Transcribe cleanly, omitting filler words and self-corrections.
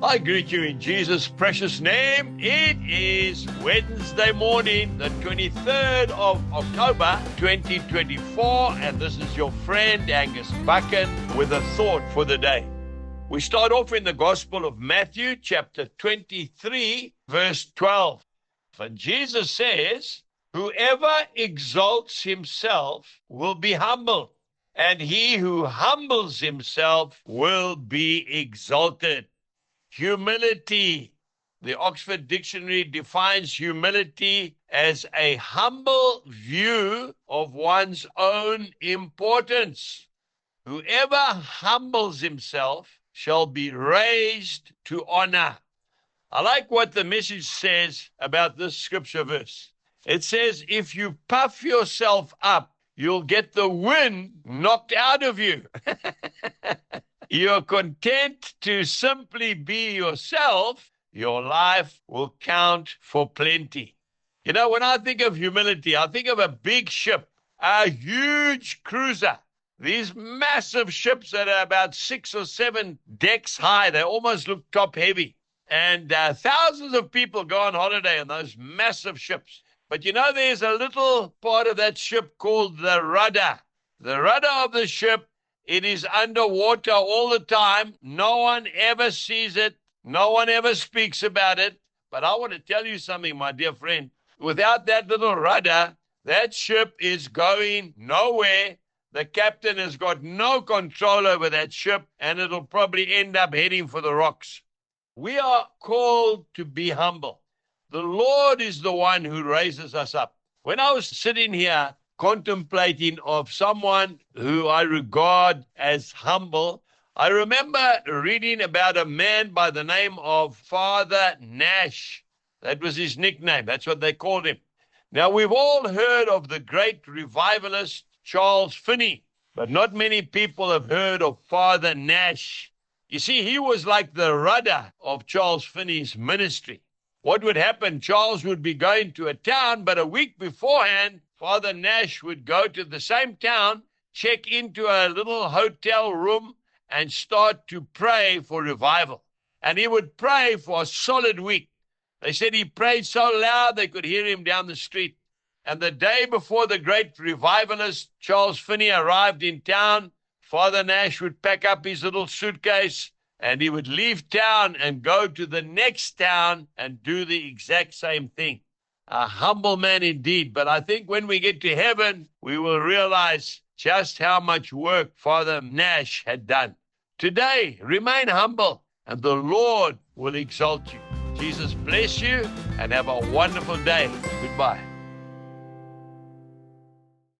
I greet you in Jesus' precious name. It is Wednesday morning, the 23rd of October, 2024, and this is your friend Angus Buchan with a thought for the day. We start off in the Gospel of Matthew, chapter 23, verse 12. And Jesus says, "Whoever exalts himself will be humbled, and he who humbles himself will be exalted." Humility. The Oxford Dictionary defines humility as a humble view of one's own importance. Whoever humbles himself shall be raised to honor. I like what the Message says about this scripture verse. It says, if you puff yourself up, you'll get the wind knocked out of you. You're content to simply be yourself, your life will count for plenty. You know, when I think of humility, I think of a big ship, a huge cruiser. These massive ships that are about 6 or 7 decks high, they almost look top heavy. And thousands of people go on holiday on those massive ships. But you know, there's a little part of that ship called the rudder. The rudder of the ship, it is underwater all the time. No one ever sees it. No one ever speaks about it. But I want to tell you something, my dear friend. Without that little rudder, that ship is going nowhere. The captain has got no control over that ship, and it'll probably end up heading for the rocks. We are called to be humble. The Lord is the one who raises us up. When I was sitting here contemplating of someone who I regard as humble, I remember reading about a man by the name of Father Nash. That was his nickname. That's what they called him. Now, we've all heard of the great revivalist Charles Finney, but not many people have heard of Father Nash. You see, he was like the rudder of Charles Finney's ministry. What would happen? Charles would be going to a town, but a week beforehand, Father Nash would go to the same town, check into a little hotel room, and start to pray for revival. And he would pray for a solid week. They said he prayed so loud they could hear him down the street. And the day before the great revivalist Charles Finney arrived in town, Father Nash would pack up his little suitcase and he would leave town and go to the next town and do the exact same thing. A humble man indeed, but I think when we get to heaven, we will realize just how much work Father Nash had done. Today, remain humble, and the Lord will exalt you. Jesus bless you, and have a wonderful day. Goodbye.